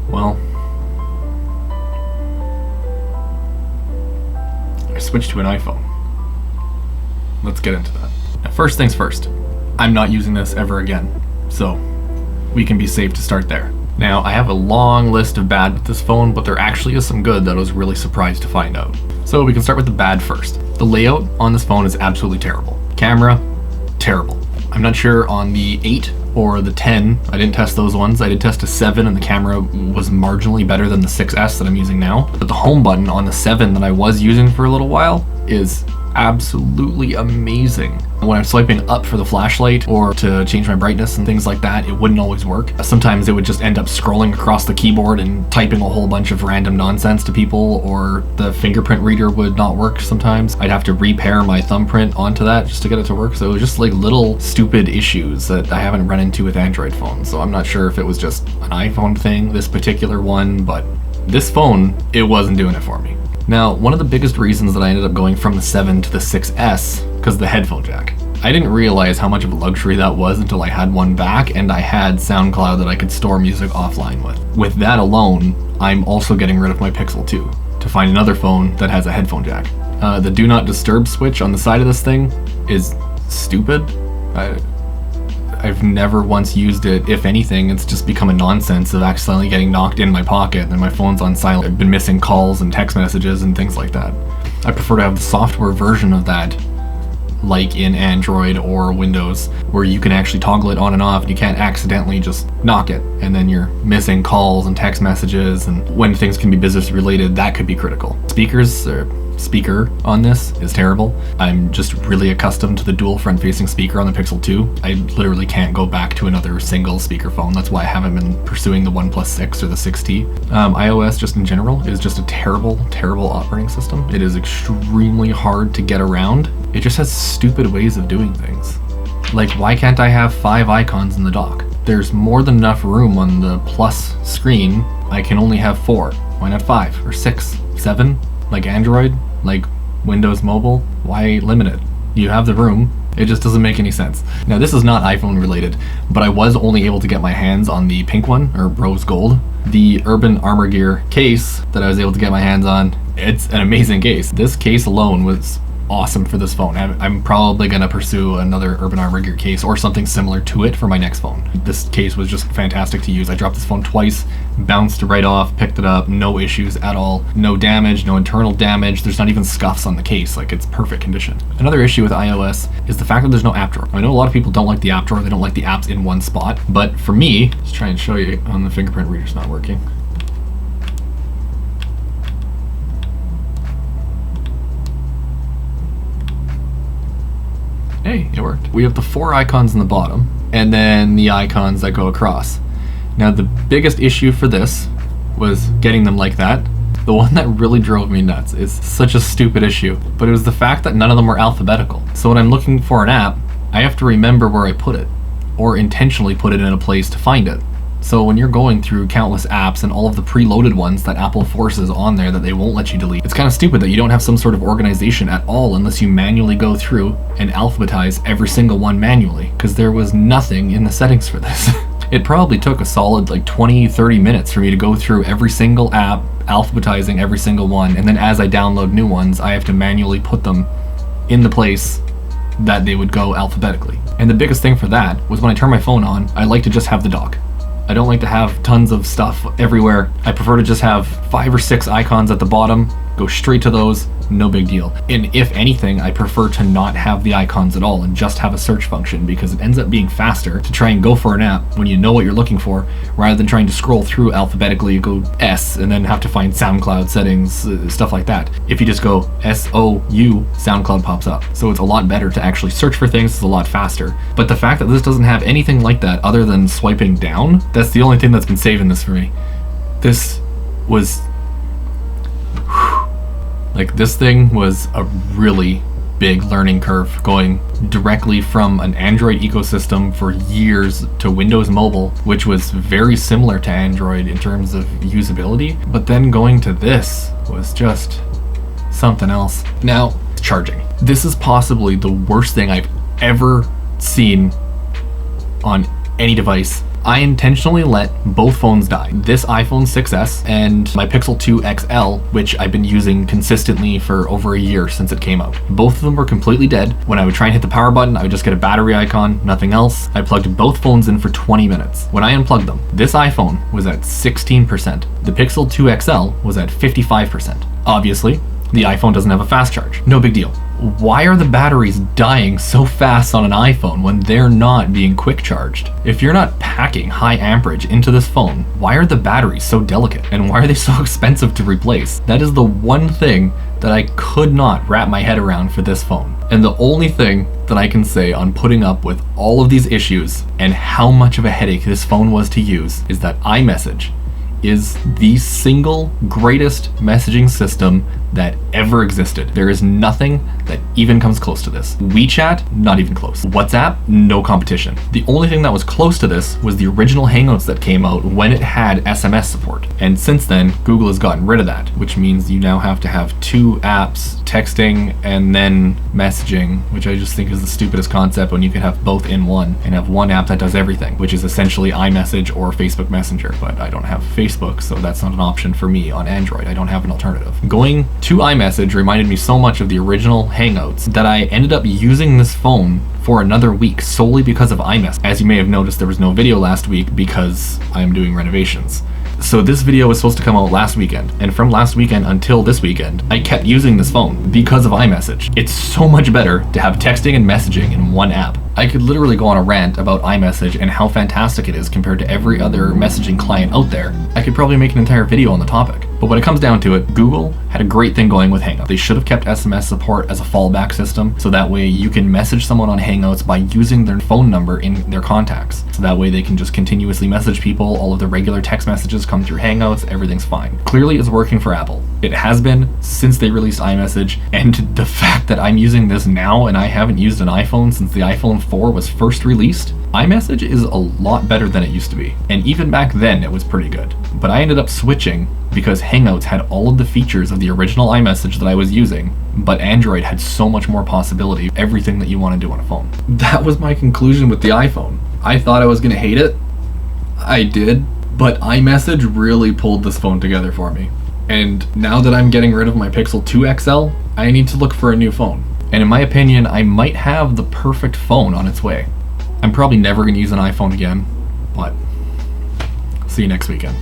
Well, I switched to an iPhone. Let's get into that. Now, first things first, I'm not using this ever again, so we can be safe to start there. Now, I have a long list of bad with this phone, but there actually is some good that I was really surprised to find out. So we can start with the bad first. The layout on this phone is absolutely terrible. Camera, terrible. I'm not sure on the 8 or the 10, I didn't test those ones. I did test a 7 and the camera was marginally better than the 6S that I'm using now. But the home button on the 7 that I was using for a little while is absolutely amazing. When I'm swiping up for the flashlight or to change my brightness and things like that, it wouldn't always work. Sometimes it would just end up scrolling across the keyboard and typing a whole bunch of random nonsense to people, or the fingerprint reader would not work sometimes. I'd have to repair my thumbprint onto that just to get it to work. So it was just like little stupid issues that I haven't run into with Android phones. So I'm not sure if it was just an iPhone thing, this particular one, but this phone, it wasn't doing it for me. Now, one of the biggest reasons that I ended up going from the 7 to the 6S, because of the headphone jack. I didn't realize how much of a luxury that was until I had one back and I had SoundCloud that I could store music offline with. With that alone, I'm also getting rid of my Pixel 2 to find another phone that has a headphone jack. The do not disturb switch on the side of this thing is stupid. I've never once used it. If anything, it's just become a nonsense of accidentally getting knocked in my pocket and my phone's on silent. I've been missing calls and text messages and things like that. I prefer to have the software version of that, like in Android or Windows, where you can actually toggle it on and off and you can't accidentally just knock it and then you're missing calls and text messages, and when things can be business related, that could be critical. Speaker on this is terrible. I'm just really accustomed to the dual front-facing speaker on the Pixel 2. I literally can't go back to another single speaker phone. That's why I haven't been pursuing the OnePlus 6 or the 6T. iOS just in general is just a terrible, terrible operating system. It is extremely hard to get around. It just has stupid ways of doing things. Like, why can't I have 5 icons in the dock? There's more than enough room on the plus screen. I can only have 4. Why not 5 or 6, 7? Like Android, like Windows Mobile, why limit it? You have the room. It just doesn't make any sense. Now, this is not iPhone related, but I was only able to get my hands on the pink one, or rose gold. The Urban Armor Gear case that I was able to get my hands on, it's an amazing case. This case alone was awesome for this phone. I'm probably gonna pursue another Urban Armor Gear case or something similar to it for my next phone. This case was just fantastic to use. I dropped this phone twice, bounced right off, picked it up, no issues at all. No damage, no internal damage. There's not even scuffs on the case. Like, it's perfect condition. Another issue with iOS is the fact that there's no app drawer. I know a lot of people don't like the app drawer. They don't like the apps in one spot. But for me, let's try and show you on the fingerprint reader's not working. Hey, it worked. We have the 4 icons in the bottom, and then the icons that go across. Now, the biggest issue for this was getting them like that. The one that really drove me nuts is such a stupid issue, but it was the fact that none of them were alphabetical. So when I'm looking for an app, I have to remember where I put it, or intentionally put it in a place to find it. So when you're going through countless apps and all of the preloaded ones that Apple forces on there that they won't let you delete, it's kind of stupid that you don't have some sort of organization at all unless you manually go through and alphabetize every single one manually, because there was nothing in the settings for this. It probably took a solid like 20-30 minutes for me to go through every single app, alphabetizing every single one, and then as I download new ones, I have to manually put them in the place that they would go alphabetically. And the biggest thing for that was when I turn my phone on, I like to just have the dock. I don't like to have tons of stuff everywhere. I prefer to just have 5 or 6 icons at the bottom, go straight to those, no big deal. And if anything, I prefer to not have the icons at all and just have a search function, because it ends up being faster to try and go for an app when you know what you're looking for, rather than trying to scroll through alphabetically, go S, and then have to find SoundCloud settings, stuff like that. If you just go SOU, SoundCloud pops up. So it's a lot better to actually search for things, it's a lot faster. But the fact that this doesn't have anything like that other than swiping down, that's the only thing that's been saving this for me. This was... Like, this thing was a really big learning curve, going directly from an Android ecosystem for years to Windows Mobile, which was very similar to Android in terms of usability, but then going to this was just something else. Now, charging. This is possibly the worst thing I've ever seen on any device. I intentionally let both phones die. This iPhone 6s and my Pixel 2 XL, which I've been using consistently for over a year since it came out. Both of them were completely dead. When I would try and hit the power button, I would just get a battery icon, nothing else. I plugged both phones in for 20 minutes. When I unplugged them, this iPhone was at 16%. The Pixel 2 XL was at 55%. Obviously, the iPhone doesn't have a fast charge. No big deal. Why are the batteries dying so fast on an iPhone when they're not being quick charged? If you're not packing high amperage into this phone, why are the batteries so delicate? And why are they so expensive to replace? That is the one thing that I could not wrap my head around for this phone. And the only thing that I can say on putting up with all of these issues and how much of a headache this phone was to use is that iMessage is the single greatest messaging system that ever existed. There is nothing that even comes close to this. WeChat, not even close. WhatsApp, no competition. The only thing that was close to this was the original Hangouts that came out when it had SMS support. And since then, Google has gotten rid of that, which means you now have to have two apps, texting and then messaging, which I just think is the stupidest concept when you can have both in one and have one app that does everything, which is essentially iMessage or Facebook Messenger. But I don't have Facebook, so that's not an option for me on Android. I don't have an alternative. Going to iMessage reminded me so much of the original Hangouts that I ended up using this phone for another week solely because of iMessage. As you may have noticed, there was no video last week because I'm doing renovations. So this video was supposed to come out last weekend, and from last weekend until this weekend, I kept using this phone because of iMessage. It's so much better to have texting and messaging in one app. I could literally go on a rant about iMessage and how fantastic it is compared to every other messaging client out there. I could probably make an entire video on the topic. But when it comes down to it, Google had a great thing going with Hangouts. They should have kept SMS support as a fallback system, so that way you can message someone on Hangouts by using their phone number in their contacts. So that way they can just continuously message people, all of the regular text messages come through Hangouts, everything's fine. Clearly it's working for Apple. It has been since they released iMessage, and the fact that I'm using this now and I haven't used an iPhone since the iPhone 4 was first released, iMessage is a lot better than it used to be. And even back then it was pretty good. But I ended up switching because Hangouts had all of the features of the original iMessage that I was using, but Android had so much more possibility, everything that you want to do on a phone. That was my conclusion with the iPhone. I thought I was gonna hate it. I did, but iMessage really pulled this phone together for me. And now that I'm getting rid of my Pixel 2 XL, I need to look for a new phone. And in my opinion, I might have the perfect phone on its way. I'm probably never gonna use an iPhone again, but see you next weekend.